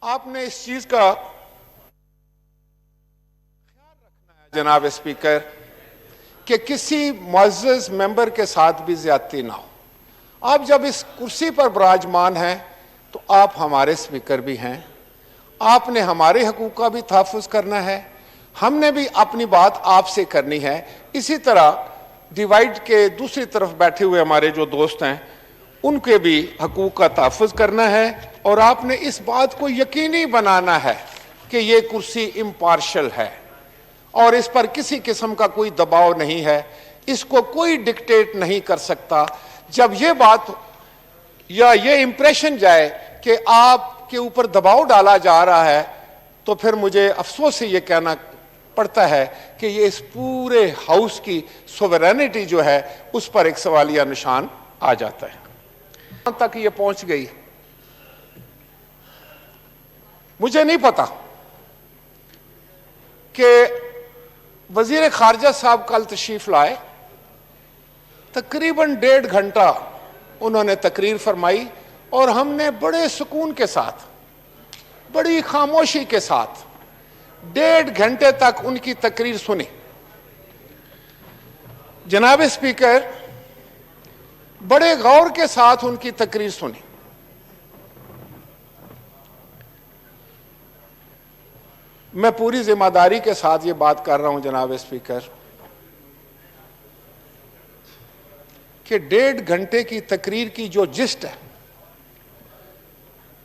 آپ نے اس چیز کا خیال رکھنا ہے جناب اسپیکر کہ کسی معزز ممبر کے ساتھ بھی زیادتی نہ ہو. آپ جب اس کرسی پر براجمان ہیں تو آپ ہمارے اسپیکر بھی ہیں. آپ نے ہمارے حقوق کا بھی تحفظ کرنا ہے, ہم نے بھی اپنی بات آپ سے کرنی ہے. اسی طرح ڈیوائڈ کے دوسری طرف بیٹھے ہوئے ہمارے جو دوست ہیں ان کے بھی حقوق کا تحفظ کرنا ہے, اور آپ نے اس بات کو یقینی بنانا ہے کہ یہ کرسی امپارشل ہے اور اس پر کسی قسم کا کوئی دباؤ نہیں ہے, اس کو کوئی ڈکٹیٹ نہیں کر سکتا. جب یہ بات یا یہ امپریشن جائے کہ آپ کے اوپر دباؤ ڈالا جا رہا ہے تو پھر مجھے افسوس سے یہ کہنا پڑتا ہے کہ یہ اس پورے ہاؤس کی سوورینٹی جو ہے اس پر ایک سوالیہ نشان آ جاتا ہے. یہاں تک یہ پہنچ گئی, مجھے نہیں پتا کہ وزیر خارجہ صاحب کل تشریف لائے, تقریباً 1.5 گھنٹہ انہوں نے تقریر فرمائی اور ہم نے بڑے سکون کے ساتھ, بڑی خاموشی کے ساتھ 1.5 گھنٹے تک ان کی تقریر سنی. جناب اسپیکر, بڑے غور کے ساتھ ان کی تقریر سنی. میں پوری ذمہ داری کے ساتھ یہ بات کر رہا ہوں جناب اسپیکر کہ 1.5 گھنٹے کی تقریر کی جو جسٹ ہے,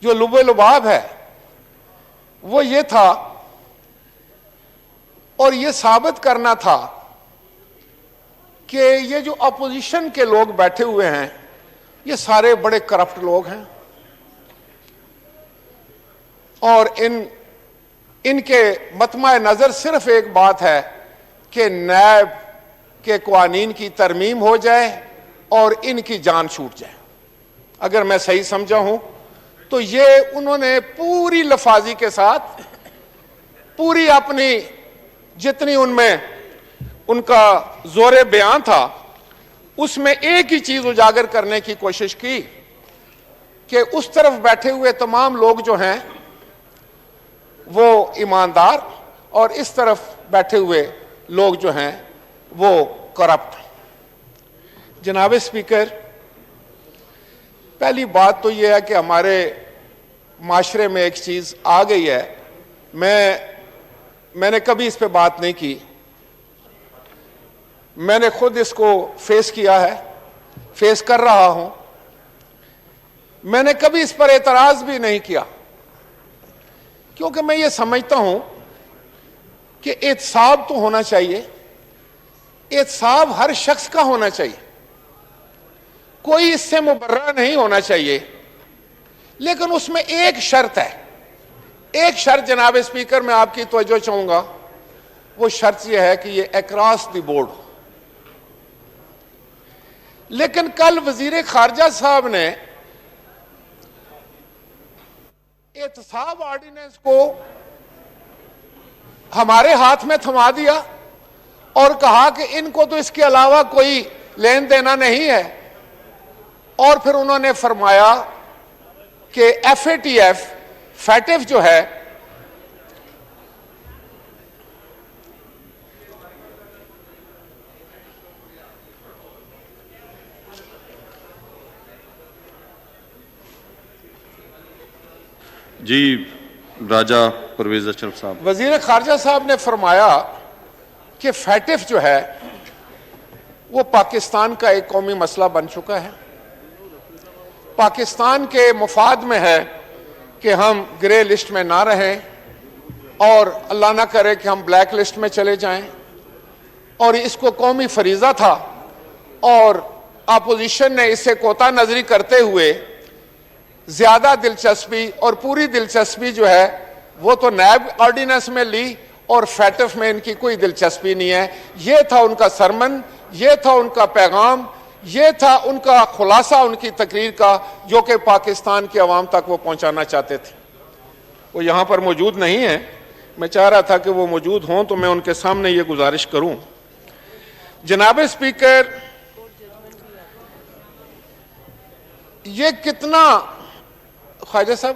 جو لب و لباب ہے, وہ یہ تھا اور یہ ثابت کرنا تھا کہ یہ جو اپوزیشن کے لوگ بیٹھے ہوئے ہیں یہ سارے بڑے کرپٹ لوگ ہیں, اور ان کے مطمع نظر صرف ایک بات ہے کہ نیب کے قوانین کی ترمیم ہو جائے اور ان کی جان چھوٹ جائے. اگر میں صحیح سمجھا ہوں تو یہ انہوں نے پوری لفاظی کے ساتھ, پوری اپنی جتنی ان میں ان کا زور بیان تھا, اس میں ایک ہی چیز اجاگر کرنے کی کوشش کی کہ اس طرف بیٹھے ہوئے تمام لوگ جو ہیں وہ ایماندار اور اس طرف بیٹھے ہوئے لوگ جو ہیں وہ کرپٹ. جناب اسپیکر, پہلی بات تو یہ ہے کہ ہمارے معاشرے میں ایک چیز آ گئی ہے, میں نے کبھی اس پہ بات نہیں کی, میں نے خود اس کو فیس کیا ہے, فیس کر رہا ہوں. میں نے کبھی اس پر اعتراض بھی نہیں کیا کیونکہ میں یہ سمجھتا ہوں کہ احتساب تو ہونا چاہیے, احتساب ہر شخص کا ہونا چاہیے, کوئی اس سے مبرہ نہیں ہونا چاہیے, لیکن اس میں ایک شرط ہے. ایک شرط جناب اسپیکر میں آپ کی توجہ چاہوں گا, وہ شرط یہ ہے کہ یہ اکراس دی بورڈ ہو. لیکن کل وزیر خارجہ صاحب نے احتساب آرڈیننس کو ہمارے ہاتھ میں تھما دیا اور کہا کہ ان کو تو اس کے علاوہ کوئی لین دینا نہیں ہے, اور پھر انہوں نے فرمایا کہ F A T F FATF جو ہے جی راجہ پرویز اشرف صاحب, وزیر خارجہ صاحب نے فرمایا کہ فیٹف جو ہے وہ پاکستان کا ایک قومی مسئلہ بن چکا ہے, پاکستان کے مفاد میں ہے کہ ہم گرے لسٹ میں نہ رہیں اور اللہ نہ کرے کہ ہم بلیک لسٹ میں چلے جائیں, اور اس کو قومی فریضہ تھا اور اپوزیشن نے اسے کوتا نظری کرتے ہوئے زیادہ دلچسپی اور پوری دلچسپی جو ہے وہ تو نیب آرڈیننس میں لی اور فیٹف میں ان کی کوئی دلچسپی نہیں ہے. یہ تھا ان کا سرمن, یہ تھا ان کا پیغام, یہ تھا ان کا خلاصہ ان کی تقریر کا جو کہ پاکستان کی عوام تک وہ پہنچانا چاہتے تھے. وہ یہاں پر موجود نہیں ہیں, میں چاہ رہا تھا کہ وہ موجود ہوں تو میں ان کے سامنے یہ گزارش کروں. جناب اسپیکر, یہ کتنا خواجہ صاحب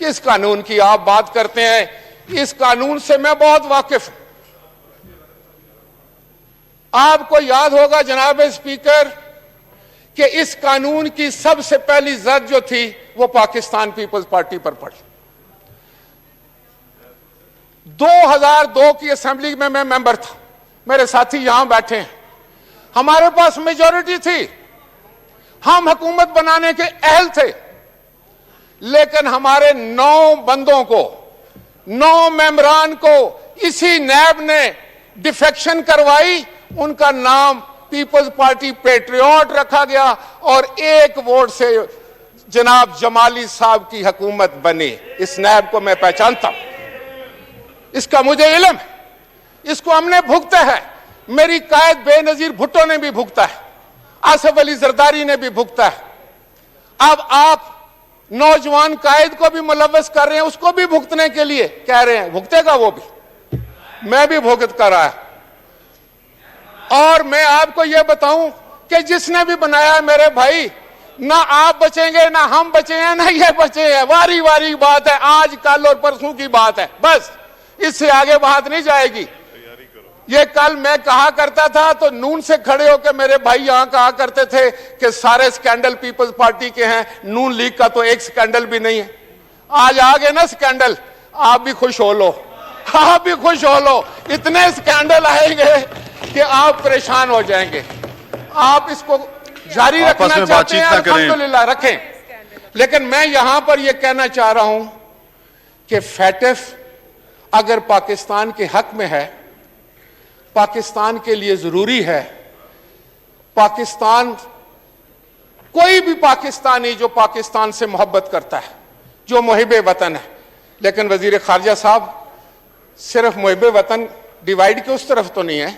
کس قانون کی آپ بات کرتے ہیں؟ اس قانون سے میں بہت واقف ہوں. آپ کو یاد ہوگا جناب اسپیکر کہ اس قانون کی سب سے پہلی زد جو تھی وہ پاکستان پیپلز پارٹی پر پڑی. 2002 کی اسمبلی میں ممبر تھا, میرے ساتھی یہاں بیٹھے ہیں, ہمارے پاس میجورٹی تھی, ہم حکومت بنانے کے اہل تھے, لیکن ہمارے 9 بندوں کو, 9 ممبران کو اسی نیب نے ڈیفیکشن کروائی, ان کا نام پیپلز پارٹی پیٹریوٹ رکھا گیا اور 1 ووٹ سے جناب جمالی صاحب کی حکومت بنی. اس نیب کو میں پہچانتا ہوں, اس کا مجھے علم ہے, اس کو ہم نے بھگتا ہے, میری قائد بے نظیر بھٹو نے بھی بھگتا ہے, آصف علی زرداری نے بھی بھگتا ہے. اب آپ نوجوان قائد کو بھی ملوث کر رہے ہیں, اس کو بھی بھگتنے کے لیے کہہ رہے ہیں, بھگتے گا وہ بھی, میں بھی بھگت کر رہا ہے. اور میں آپ کو یہ بتاؤں کہ جس نے بھی بنایا ہے میرے بھائی, نہ آپ بچیں گے نہ ہم بچے ہیں نہ یہ بچے ہیں, واری واری بات ہے, آج کل اور پرسوں کی بات ہے, بس اس سے آگے بات نہیں جائے گی. یہ کل میں کہا کرتا تھا تو نون سے کھڑے ہو کے میرے بھائی یہاں کہا کرتے تھے کہ سارے سکینڈل پیپلز پارٹی کے ہیں, نون لیگ کا تو ایک سکینڈل بھی نہیں ہے. آج آگے نا سکینڈل, آپ بھی خوش ہو لو, آپ بھی خوش ہو لو, اتنے سکینڈل آئیں گے کہ آپ پریشان ہو جائیں گے. آپ اس کو جاری رکھنا چاہتے ہیں, الحمدللہ رکھیں, لیکن میں یہاں پر یہ کہنا چاہ رہا ہوں کہ فیٹف اگر پاکستان کے حق میں ہے, پاکستان کے لیے ضروری ہے, پاکستان, کوئی بھی پاکستانی جو پاکستان سے محبت کرتا ہے, جو محب وطن ہے, لیکن وزیر خارجہ صاحب صرف محب وطن ڈیوائیڈ کے اس طرف تو نہیں ہے.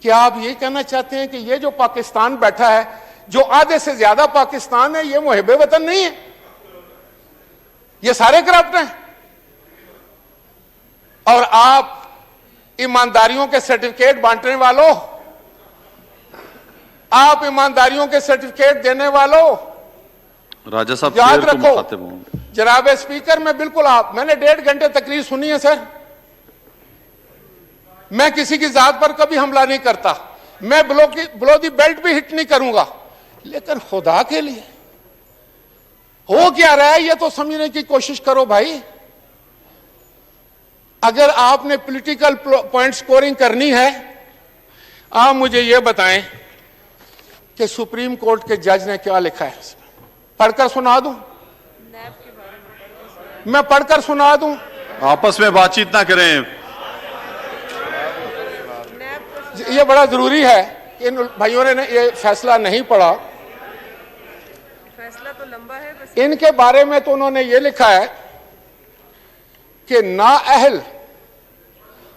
کیا آپ یہ کہنا چاہتے ہیں کہ یہ جو پاکستان بیٹھا ہے, جو آدھے سے زیادہ پاکستان ہے, یہ محب وطن نہیں ہے, یہ سارے کرپٹ ہیں؟ اور آپ ایمانداریوں کے سرٹیفکیٹ بانٹنے والوں, آپ ایمانداریوں کے سرٹیفکیٹ دینے والوں, راجہ صاحب یاد رکھو جناب اسپیکر, میں بالکل میں نے 1.5 گھنٹے تقریر سنی ہے سر, میں کسی کی ذات پر کبھی حملہ نہیں کرتا, میں بلو دی بیلٹ بھی ہٹ نہیں کروں گا, لیکن خدا کے لیے ہو کیا رہا ہے یہ تو سمجھنے کی کوشش کرو بھائی. اگر آپ نے پولیٹیکل پوائنٹ سکورنگ کرنی ہے, آپ مجھے یہ بتائیں کہ سپریم کورٹ کے جج نے کیا لکھا ہے, پڑھ کر سنا دوں, میں پڑھ کر سنا دوں. آپس میں بات چیت نہ کریں, یہ بڑا ضروری ہے کہ ان بھائیوں نے یہ فیصلہ نہیں پڑھا, فیصلہ تو لمبا ہے, ان کے بارے میں تو انہوں نے یہ لکھا ہے کہ نااہل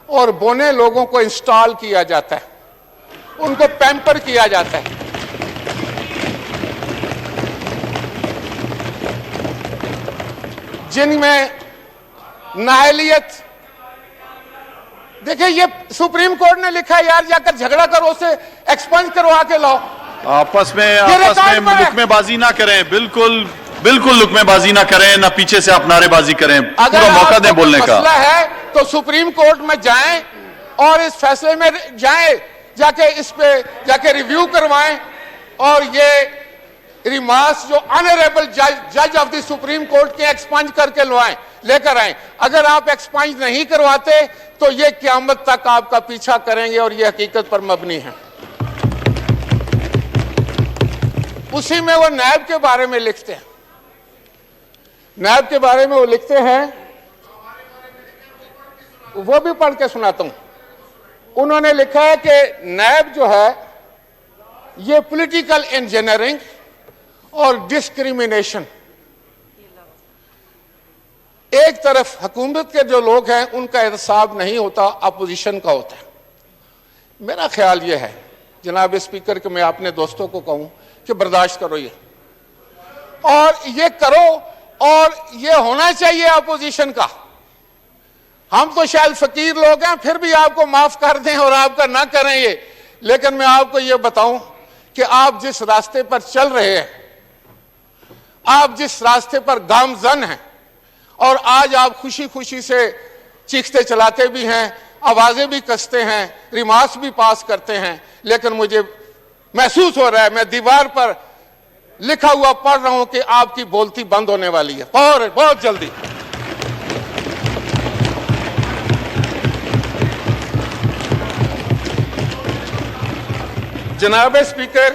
اور بونے لوگوں کو انسٹال کیا جاتا ہے, ان کو پیمپر کیا جاتا ہے. جن میں نااہلیت, دیکھیں یہ سپریم کورٹ نے لکھا ہے یار, جا کر جھگڑا کرو, اسے ایکسپنج کروا کے لاؤ. آپس میں لقمے بازی نہ کریں, بالکل لقمے بازی نہ کریں, نہ پیچھے سے آپ نعرے بازی کریں, پورا موقع دیں بولنے کا. مسئلہ ہے تو سپریم کورٹ میں جائیں اور اس فیصلے میں جائیں, جا کے اس پہ جا کے ریویو کروائیں, اور یہ ریمارکس جو آنریبل جج آف دی سپریم کورٹ کے ایکسپنج کر کے لے کر آئیں. اگر آپ ایکسپنج نہیں کرواتے تو یہ قیامت تک آپ کا پیچھا کریں گے, اور یہ حقیقت پر مبنی ہے. اسی میں وہ نیب کے بارے میں لکھتے ہیں, نیب کے بارے میں وہ لکھتے ہیں, وہ بھی پڑھ کے سناتا ہوں. انہوں نے لکھا ہے کہ نیب جو ہے یہ پولیٹیکل انجینئرنگ اور ڈسکریمنیشن, ایک طرف حکومت کے جو لوگ ہیں ان کا احتساب نہیں ہوتا, اپوزیشن کا ہوتا ہے. میرا خیال یہ ہے جناب اسپیکر کہ میں اپنے دوستوں کو کہوں کہ برداشت کرو یہ, اور یہ کرو, اور یہ ہونا چاہیے اپوزیشن کا. ہم تو شاید فقیر لوگ ہیں, پھر بھی آپ کو معاف کر دیں اور آپ کا نہ کریں یہ, لیکن میں آپ کو یہ بتاؤں کہ آپ جس راستے پر چل رہے ہیں, آپ جس راستے پر گامزن ہیں, اور آج آپ خوشی خوشی سے چیختے چلاتے بھی ہیں, آوازیں بھی کستے ہیں, ریمارکس بھی پاس کرتے ہیں, لیکن مجھے محسوس ہو رہا ہے میں دیوار پر لکھا ہوا پڑھ رہا ہوں کہ آپ کی بولتی بند ہونے والی ہے بہت جلدی. جناب اسپیکر,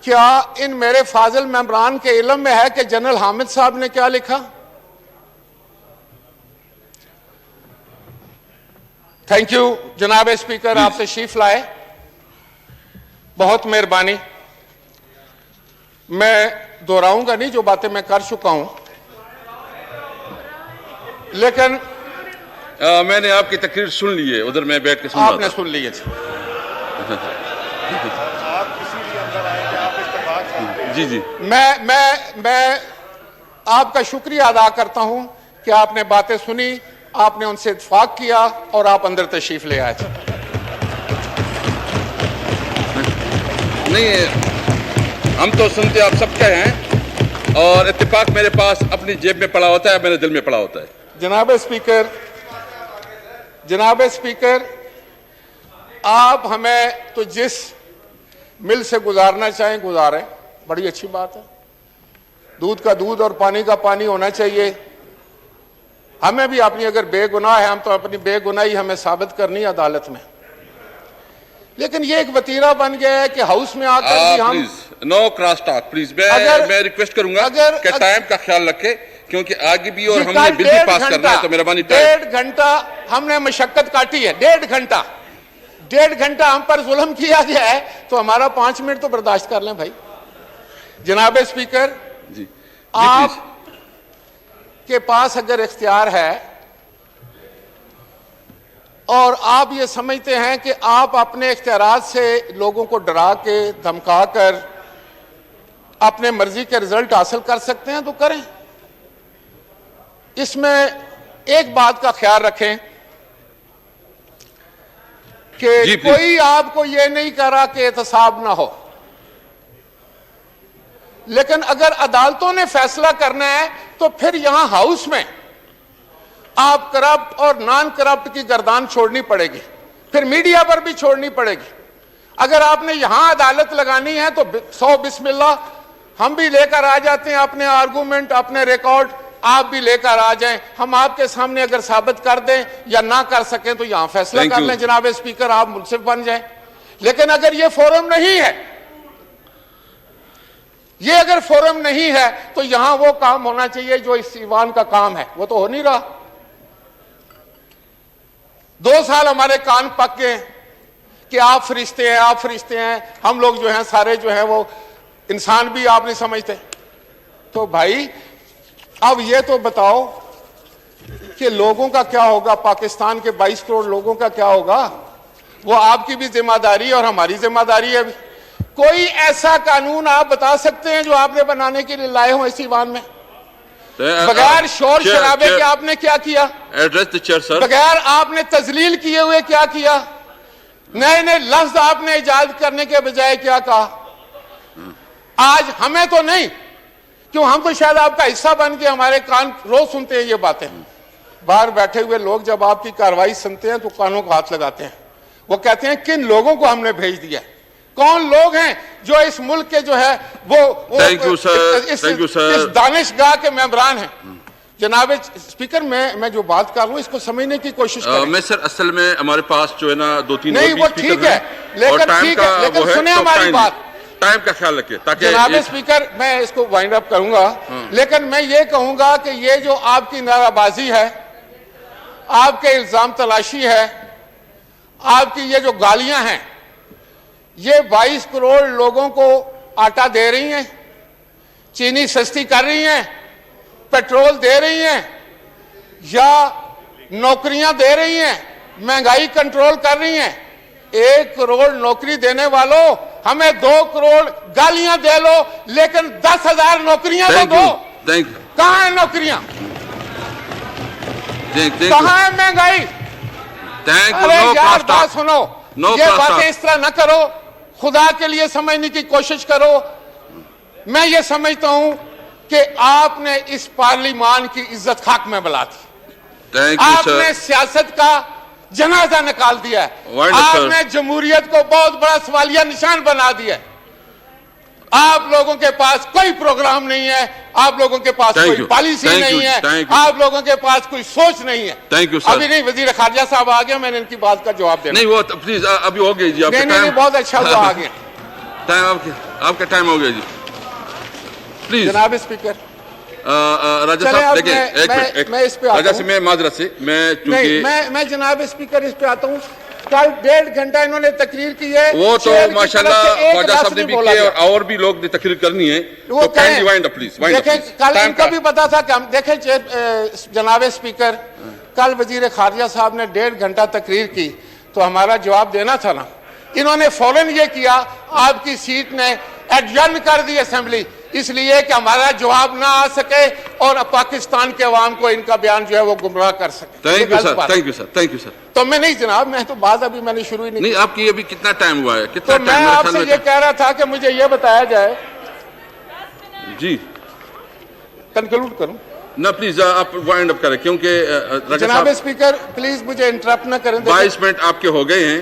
کیا ان میرے فاضل ممبران کے علم میں ہے کہ جنرل حامد صاحب نے کیا لکھا؟ تھینک یو جناب اسپیکر, آپ تشریف لائے, بہت مہربانی. میں دہراؤں گا نہیں جو باتیں میں کر چکا ہوں, لیکن میں نے آپ کی تقریر سن لی ہے, ادھر میں بیٹھ کے سن رہا تھا. آپ نے سن لی ہے. جی جی, میں آپ کا شکریہ ادا کرتا ہوں کہ آپ نے باتیں سنی, آپ نے ان سے اتفاق کیا اور آپ اندر تشریف لے آئے. نہیں ہم تو سنتے آپ سب کے ہیں, اور اتفاق میرے پاس اپنی جیب میں پڑا ہوتا ہے, میرے دل میں پڑا ہوتا ہے. جناب اسپیکر, آپ ہمیں تو جس مل سے گزارنا چاہیں گزاریں, بڑی اچھی بات ہے. دودھ کا دودھ اور پانی کا پانی ہونا چاہیے. ہمیں بھی اپنی اگر بے گناہ ہے, ہم تو اپنی بے گناہی ہمیں ثابت کرنی عدالت میں. لیکن یہ ایک وتیرہ بن گیا ہے کہ ہاؤس میں آ کر بھی ہم نو کراس ٹاک پلیز. میں ریکویسٹ کروں گا کہ ٹائم کا خیال رکھے, کیونکہ آگے بھی اور ہم نے بل بھی پاس کرنا ہے, تو مہربانی. 1.5 گھنٹہ ہم نے مشقت کاٹی ہے, 1.5 گھنٹہ ہم پر ظلم کیا گیا ہے, تو ہمارا 5 منٹ تو برداشت کر لیں بھائی. جناب اسپیکر, جی آپ کے پاس اگر اختیار ہے اور آپ یہ سمجھتے ہیں کہ آپ اپنے اختیارات سے لوگوں کو ڈرا کے دھمکا کر اپنے مرضی کے رزلٹ حاصل کر سکتے ہیں تو کریں. اس میں ایک بات کا خیال رکھیں کہ کوئی آپ کو یہ نہیں کہہ رہا کہ احتساب نہ ہو, لیکن اگر عدالتوں نے فیصلہ کرنا ہے تو پھر یہاں ہاؤس میں آپ کرپٹ اور نان کرپٹ کی گردان چھوڑنی پڑے گی, پھر میڈیا پر بھی چھوڑنی پڑے گی. اگر آپ نے یہاں عدالت لگانی ہے تو 100 بسم اللہ, ہم بھی لے کر آ جاتے ہیں اپنے آرگومنٹ, اپنے ریکارڈ, آپ بھی لے کر آ جائیں. ہم آپ کے سامنے اگر ثابت کر دیں یا نہ کر سکیں تو یہاں فیصلہ کر لیں. جناب اسپیکر, آپ منصف بن جائیں. لیکن اگر یہ فورم نہیں ہے تو یہاں وہ کام ہونا چاہیے جو اس ایوان کا کام ہے, وہ تو ہو نہیں رہا. 2 سال ہمارے کان پک گئے کہ آپ فرشتے ہیں, ہم لوگ جو ہیں سارے جو ہیں وہ انسان بھی آپ نہیں سمجھتے. تو بھائی اب یہ تو بتاؤ کہ لوگوں کا کیا ہوگا, پاکستان کے 22 کروڑ لوگوں کا کیا ہوگا. وہ آپ کی بھی ذمہ داری ہے اور ہماری ذمہ داری ہے. کوئی ایسا قانون آپ بتا سکتے ہیں جو آپ نے بنانے کے لیے لائے ہوں اس ایوان میں, بغیر شور شرابے کے آپ نے کیا کیا, بغیر آپ نے تذلیل کیے ہوئے کیا کیا, نئے نئے لفظ آپ نے ایجاد کرنے کے بجائے کیا کہا. آج ہمیں تو نہیں, کیوں ہم تو شاید آپ کا حصہ بن کے ہمارے کان روز سنتے ہیں یہ باتیں. باہر بیٹھے ہوئے لوگ جب آپ کی کارروائی سنتے ہیں تو کانوں کو ہاتھ لگاتے ہیں. وہ کہتے ہیں کن لوگوں کو ہم نے بھیج دیا, کون لوگ ہیں جو اس ملک کے جو ہے وہ اس دانشگاہ کے ممبران ہیں. جناب اسپیکر, میں جو بات کر رہا ہوں اس کو سمجھنے کی کوشش کریں. میں سر اصل میں ہمارے پاس جو ہے نا 2-3 نہیں وہ ٹھیک ہے, لیکن سنیں ہماری بات, ٹائم کا خیال رکھیں تاکہ. جناب اسپیکر, میں اس کو وائنڈ اپ کروں گا, لیکن میں یہ کہوں گا کہ یہ جو آپ کی نعرہ بازی ہے, آپ کے الزام تلاشی ہے, آپ کی یہ جو گالیاں ہیں, یہ 22 کروڑ لوگوں کو آٹا دے رہی ہیں, چینی سستی کر رہی ہیں, پیٹرول دے رہی ہیں, یا نوکریاں دے رہی ہیں, مہنگائی کنٹرول کر رہی ہیں. 1 کروڑ نوکری دینے والوں, ہمیں 2 کروڑ گالیاں دے لو لیکن 10,000 نوکریاں تو دو. کہاں ہیں نوکریاں, کہاں ہے مہنگائی. ارے یار بات سنو, یہ باتیں اس طرح نہ کرو, خدا کے لیے سمجھنے کی کوشش کرو. میں یہ سمجھتا ہوں کہ آپ نے اس پارلیمان کی عزت خاک میں ملا دی. آپ نے سیاست کا جنازہ نکال دیا ہے. آپ نے جمہوریت کو بہت بڑا سوالیہ نشان بنا دیا ہے. آپ لوگوں کے پاس کوئی پروگرام نہیں ہے, آپ لوگوں کے پاس کوئی پالیسی نہیں ہے, آپ لوگوں کے پاس کوئی سوچ نہیں ہے. ابھی نہیں, وزیر خارجہ صاحب آ گیا, میں نے ان کی بات کا جواب دینا. نہیں وہ پلیز ابھی ہو گئی جی, نہیں بہت اچھا ہوا, آ گیا آپ کا ٹائم ہو گیا جی. پلیز جناب اسپیکر, راجہ صاحب دیکھیں, میں اس پہ آتا ہوں. میں معذرت سے میں جناب اسپیکر اس پہ آتا ہوں. کل 1.5 گھنٹہ انہوں نے تقریر کی ہے, وہ تو ماشاءاللہ خواجہ صاحب نے بھی کی اور بھی لوگ نے تقریر کرنی ہے, تو کائنڈلی وائنڈ اپ پلیز. دیکھیں کل ان کو بھی پتا تھا کہ ہم دیکھیں جناب اسپیکر, کل وزیر خارجہ صاحب نے 1.5 گھنٹہ تقریر کی تو ہمارا جواب دینا تھا نا. انہوں نے فوراً یہ کیا, آپ کی سیٹ نے ایڈجرن کر دی اسمبلی, اس لیے کہ ہمارا جواب نہ آ سکے اور پاکستان کے عوام کو ان کا بیان جو ہے وہ گمراہ کر سکے. Thank you sir. تو میں نہیں جناب, میں تو بات ابھی میں نے شروع ہی نہیں. آپ کی ابھی کتنا ٹائم ہوا ہے؟ تو میں آپ سے یہ کہہ رہا تھا کہ مجھے یہ بتایا جائے. جی کنکلوڈ کروں نہ, پلیز آپ وائنڈ اپ کریں, کیونکہ جناب اسپیکر پلیز مجھے انٹرپٹ نہ کریں. 22 منٹ آپ کے ہو گئے ہیں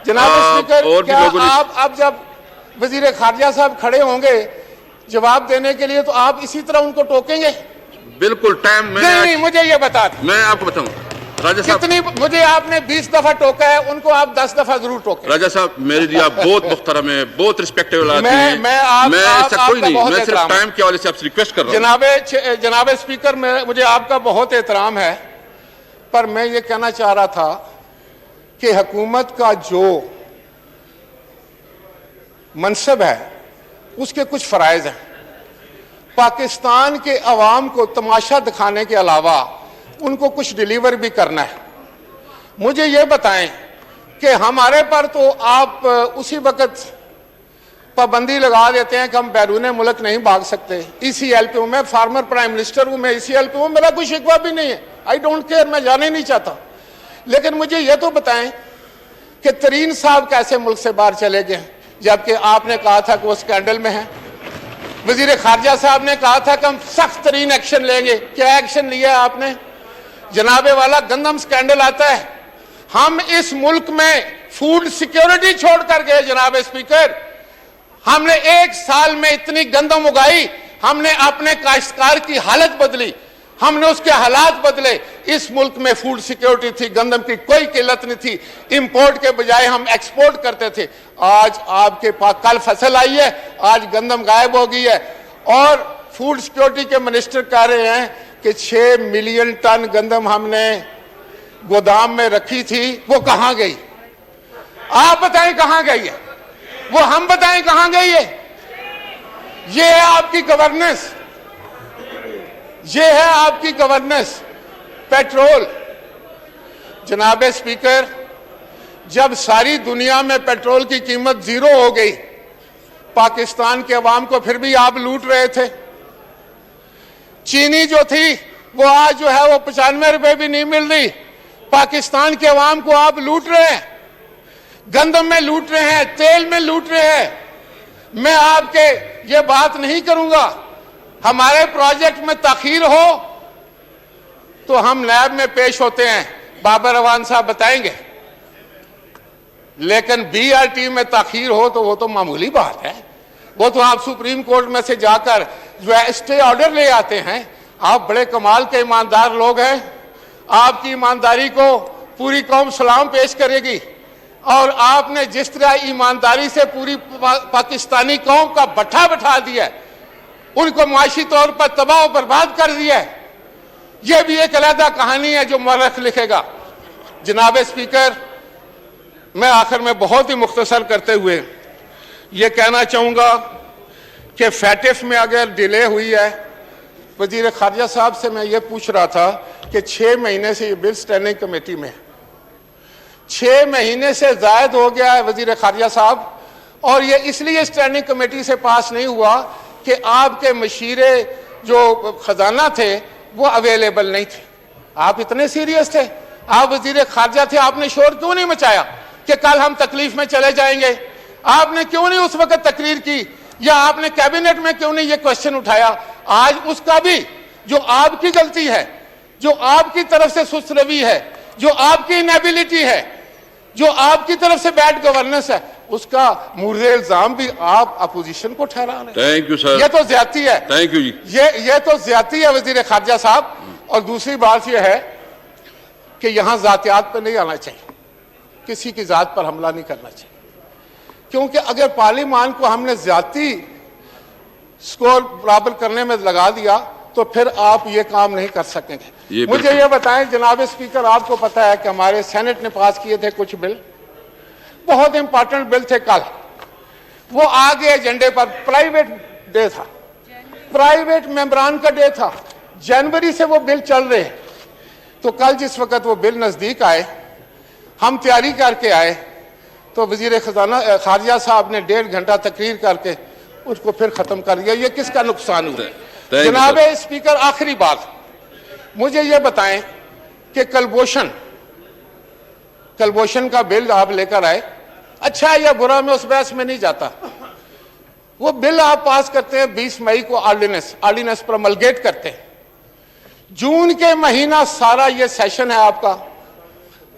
جناب اسپیکر. کیا آپ اب جب وزیر خارجہ صاحب کھڑے ہوں گے جواب دینے کے لیے تو آپ اسی طرح ان کو ٹوکیں گے؟ بالکل ٹائم نہیں, مجھے یہ بتا دیں. میں آپ کو بتاؤں راجہ صاحب, کتنی مجھے آپ نے 20 دفعہ ٹوکا ہے, ان کو آپ 10 دفعہ ضرور ٹوکیں. راجہ صاحب میرے لیے آپ بہت محترم ہیں, بہت ریسپیکٹیبل آدمی ہیں. میں ایسا کوئی نہیں, میں صرف ٹائم کے حوالے سے آپ سے ریکویسٹ کر رہا ہوں. جناب اسپیکر, مجھے آپ کا بہت احترام ہے, پر میں یہ کہنا چاہ رہا تھا کہ حکومت کا جو منصب ہے اس کے کچھ فرائض ہیں. پاکستان کے عوام کو تماشا دکھانے کے علاوہ ان کو کچھ ڈیلیور بھی کرنا ہے. مجھے یہ بتائیں کہ ہمارے پر تو آپ اسی وقت پابندی لگا دیتے ہیں کہ ہم بیرون ملک نہیں بھاگ سکتے. ECL پہ ہوں, میں فارمر پرائم منسٹر ہوں, میں ECL پہ ہوں, میرا کوئی شکوہ بھی نہیں ہے. آئی ڈونٹ کیئر, میں جانا ہی نہیں چاہتا. لیکن مجھے یہ تو بتائیں کہ ترین صاحب کیسے ملک سے باہر چلے گئے, جبکہ آپ نے کہا تھا کہ وہ اسکینڈل میں ہیں. وزیر خارجہ صاحب نے کہا تھا کہ ہم سخت ترین ایکشن لیں گے. کیا ایکشن لیا آپ نے؟ جناب والا گندم اسکینڈل آتا ہے, ہم اس ملک میں فوڈ سیکیورٹی چھوڑ کر گئے. جناب اسپیکر, ہم نے 1 سال میں اتنی گندم اگائی, ہم نے اپنے کاشتکار کی حالت بدلی, ہم نے اس کے حالات بدلے. اس ملک میں فوڈ سیکیورٹی تھی, گندم کی کوئی قلت نہیں تھی, امپورٹ کے بجائے ہم ایکسپورٹ کرتے تھے. آج آپ کے پاس کل فصل آئی ہے, آج گندم غائب ہو گئی ہے, اور فوڈ سیکیورٹی کے منسٹر کہہ رہے ہیں کہ 6 ملین ٹن گندم ہم نے گودام میں رکھی تھی, وہ کہاں گئی؟ آپ بتائیں کہاں گئی ہے وہ, ہم بتائیں کہاں گئی ہے. یہ ہے آپ کی گورننس, یہ ہے آپ کی گورننس. پیٹرول, جناب اسپیکر, جب ساری دنیا میں پیٹرول کی قیمت 0 ہو گئی, پاکستان کے عوام کو پھر بھی آپ لوٹ رہے تھے. چینی جو تھی وہ آج جو ہے وہ 95 روپے بھی نہیں مل رہی. پاکستان کے عوام کو آپ لوٹ رہے ہیں, گندم میں لوٹ رہے ہیں, تیل میں لوٹ رہے ہیں. میں آپ کے یہ بات نہیں کروں گا, ہمارے پروجیکٹ میں تاخیر ہو تو ہم نیب میں پیش ہوتے ہیں, بابر اعوان صاحب بتائیں گے. لیکن BRT میں تاخیر ہو تو وہ تو معمولی بات ہے, وہ تو آپ سپریم کورٹ میں سے جا کر جو ہے اسٹے آرڈر لے آتے ہیں. آپ بڑے کمال کے ایماندار لوگ ہیں, آپ کی ایمانداری کو پوری قوم سلام پیش کرے گی, اور آپ نے جس طرح ایمانداری سے پوری پاکستانی قوم کا بٹھا بٹھا دیا, ان کو معاشی طور پر تباہ و برباد کر دیا ہے, یہ بھی ایک علیحدہ کہانی ہے جو مورخ لکھے گا. جناب اسپیکر, میں آخر میں بہت ہی مختصر کرتے ہوئے یہ کہنا چاہوں گا کہ فیٹف میں اگر ڈیلے ہوئی ہے, وزیر خارجہ صاحب سے میں یہ پوچھ رہا تھا کہ 6 مہینے سے یہ بل سٹینڈنگ کمیٹی میں 6 مہینے سے زائد ہو گیا ہے وزیر خارجہ صاحب, اور یہ اس لیے سٹینڈنگ کمیٹی سے پاس نہیں ہوا کہ آپ کے مشیرے جو خزانہ تھے وہ اویلیبل نہیں تھے. آپ اتنے سیریس تھے, آپ وزیر خارجہ تھے, آپ نے شور کیوں نہیں مچایا کہ کل ہم تکلیف میں چلے جائیں گے؟ آپ نے کیوں نہیں اس وقت تقریر کی, یا آپ نے کیبنٹ میں کیوں نہیں یہ کوشچن اٹھایا؟ آج اس کا بھی جو آپ کی غلطی ہے, جو آپ کی طرف سے سست روی ہے, جو آپ کی انیبلٹی ہے, جو آپ کی طرف سے بیڈ گورننس ہے, اس کا مورد الزام بھی آپ اپوزیشن کو ٹھہرا رہے ہیں. Thank you sir. یہ تو زیادتی ہے. تھینک یو جی. یہ تو زیادتی ہے وزیر خارجہ صاحب. اور دوسری بات یہ ہے کہ یہاں ذاتیات پہ نہیں آنا چاہیے, کسی کی ذات پر حملہ نہیں کرنا چاہیے, کیونکہ اگر پارلیمان کو ہم نے زیادتی سکور برابر کرنے میں لگا دیا تو پھر آپ یہ کام نہیں کر سکیں گے. مجھے یہ بتائیں جناب اسپیکر, آپ کو پتا ہے کہ ہمارے سینٹ نے پاس کیے تھے کچھ بل, بہت امپارٹنٹ بل تھے. کل وہ آگے ایجنڈے پر, پرائیویٹ ڈے تھا, پرائیویٹ ممبران کا ڈے تھا, جنوری سے وہ بل چل رہے ہیں. تو کل جس وقت وہ بل نزدیک آئے, ہم تیاری کر کے آئے, تو وزیر خزانہ خارجہ صاحب نے 1.5 گھنٹہ تقریر کر کے اس کو پھر ختم کر دیا. یہ کس کا نقصان ہوا؟ جناب اسپیکر, آخری بات, مجھے یہ بتائیں کہ کلبوشن کا بل آپ لے کر آئے, اچھا ہے یا برا, میں اس بحث میں نہیں جاتا. وہ بل آپ پاس کرتے ہیں 20 مئی کو, آرڈیننس پروملگیٹ کرتے ہیں. جون کے مہینہ سارا یہ سیشن ہے آپ کا,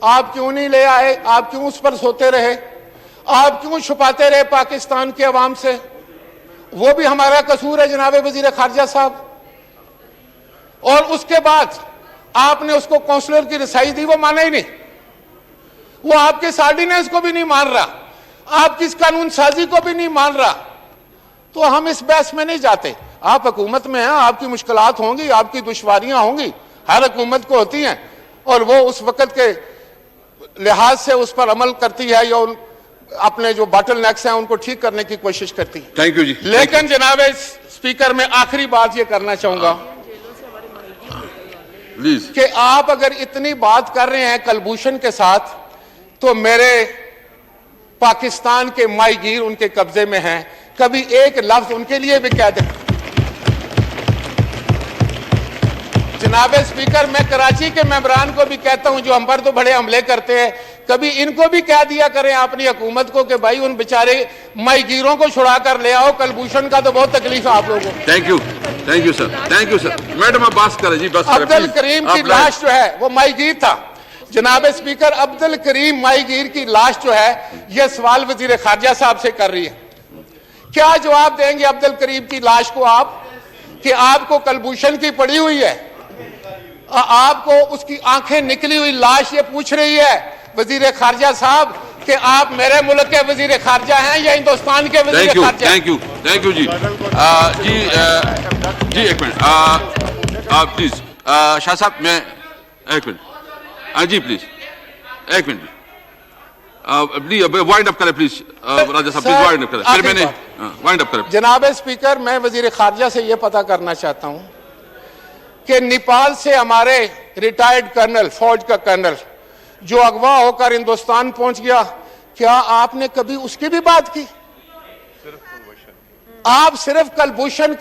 آپ کیوں نہیں لے آئے؟ آپ کیوں اس پر سوتے رہے؟ آپ کیوں چھپاتے رہے پاکستان کے عوام سے؟ وہ بھی ہمارا قصور ہے جناب وزیر خارجہ صاحب. اور اس کے بعد آپ نے اس کو کونسلر کی رسائی دی, وہ مانا ہی نہیں. وہ آپ کے آرڈیننس کو بھی نہیں مان رہا, آپ کی اس قانون سازی کو بھی نہیں مان رہا. تو ہم اس بحث میں نہیں جاتے. آپ حکومت میں ہیں, آپ کی مشکلات ہوں گی, آپ کی دشواریاں ہوں گی, ہر حکومت کو ہوتی ہیں, اور وہ اس وقت کے لحاظ سے اس پر عمل کرتی ہے یا اپنے جو باٹل نیکس ہیں ان کو ٹھیک کرنے کی کوشش کرتی ہے. تھینک یو جی. لیکن جناب اسپیکر, میں آخری بات یہ کرنا چاہوں گا کہ آپ اگر اتنی بات کر رہے ہیں کلبھوشن کے ساتھ, تو میرے پاکستان کے مائی گیر ان کے قبضے میں ہیں, کبھی ایک لفظ ان کے لیے بھی کہہ دیں. جناب اسپیکر, میں کراچی کے ممبران کو بھی کہتا ہوں جو ہم پر تو بڑے حملے کرتے ہیں, کبھی ان کو بھی کہہ دیا کریں اپنی حکومت کو کہ بھائی ان بیچارے مائی گیروں کو چھڑا کر لے آؤ, کلبھوشن کا تو بہت تکلیف ہے آپ لوگوں کو. Thank you sir. Thank you sir. Madam آپ بات کریں جی, بس. عبد الکریم کی لاش جو ہے وہ مائی گیر تھا. جناب اسپیکر, عبد الکریم مائی گیر کی لاش جو ہے, یہ سوال وزیر خارجہ صاحب سے کر رہی ہے. کیا جواب دیں گے عبد الکریم کی لاش کو آپ, کہ آپ کو کلبھوشن کی پڑی ہوئی ہے, آپ کو اس کی آنکھیں نکلی ہوئی لاش یہ پوچھ رہی ہے وزیر خارجہ صاحب کہ آپ میرے ملک کے وزیر خارجہ ہیں یا ہندوستان کے وزیر خارجہ ہیں؟ تھینک یو جی. جی ایک منٹ آپ پلیز, شاہ صاحب میں ایک منٹ, جی پلیز ایک منٹ, وائنڈ اپ کریں پلیز. راجہ صاحب پلیز وائنڈ اپ کریں, پھر میں نے وائنڈ اپ کریں. جناب اسپیکر, میں وزیر خارجہ سے یہ پتہ کرنا چاہتا ہوں کہ نیپال سے ہمارے ریٹائرڈ کرنل, فوج کا کرنل جو اغوا ہو کر ہندوستان پہنچ گیا, کیا آپ نے کبھی اس کی بھی بات کی؟ آپ صرف کلبھوشن.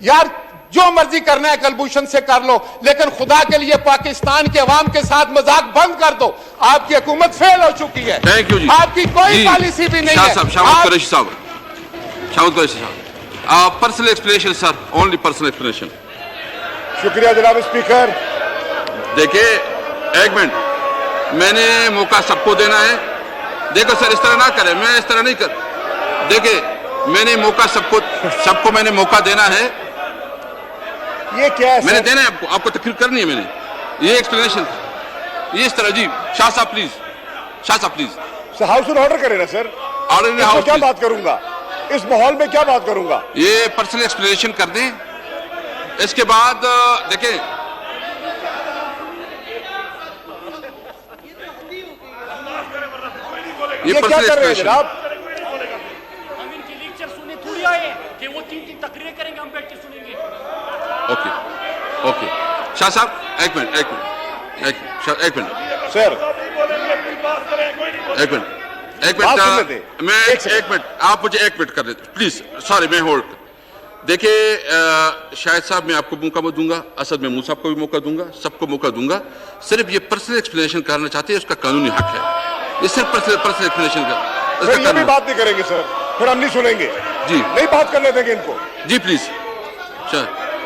یار جو مرضی کرنا ہے کلبھوشن سے کر لو, لیکن خدا کے لیے پاکستان کے عوام کے ساتھ مذاق بند کر دو. آپ کی حکومت فیل ہو چکی ہے, آپ کی کوئی پالیسی بھی نہیں ہے. شاہد قریشی صاحب, پرسنل ایکسپلینیشن سر, اونلی پرسنل ایکسپلینیشن. شکریہ جناب اسپیکر. دیکھیں ایک منٹ, میں نے موقع سب کو دینا ہے. دیکھو سر, اس طرح نہ کریں, میں اس طرح نہیں کر. دیکھیں میں نے موقع سب کو میں نے موقع دینا ہے. یہ کیا ہے, میں نے دینا ہے آپ کو تقریر کرنی ہے. میں نے یہ ایکسپلینیشن یہ اس طرح. جی شاہ صاحب پلیز. ہاؤس آرڈر کرے نا سر. آرڈر کیا بات کروں گا, اس ماحول میں کیا بات کروں گا؟ یہ پرسنل ایکسپلینیشن کر دیں. اس کے بعد دیکھیں یہ کیا کر رہے ہیں جناب؟ ہم ان کی لیکچر سننے تھوڑی آئے کہ وہ 3 تقریریں کریں گے, ہم بیٹھ کے سنیں گے. اوکے شاہ صاحب ایک منٹ سر, میں ایک منٹ, آپ مجھے ایک منٹ کر دیتے پلیز. سوری, میں ہولڈ. دیکھیں شاہد صاحب میں آپ کو موقع دوں گا, اسد محمود صاحب کو بھی موقع دوں گا, سب کو موقع دوں گا. صرف یہ پرسنل ایکسپلینیشن کرنا چاہتے ہیں, اس کا قانونی حق ہے. یہ صرف پرسنل ایکسپلینیشن پھر یہ بھی بات نہیں کریں گے سر, پھر ہم نہیں سنیں گے. جی نہیں بات کرنے دیں گے ان کو. جی پلیز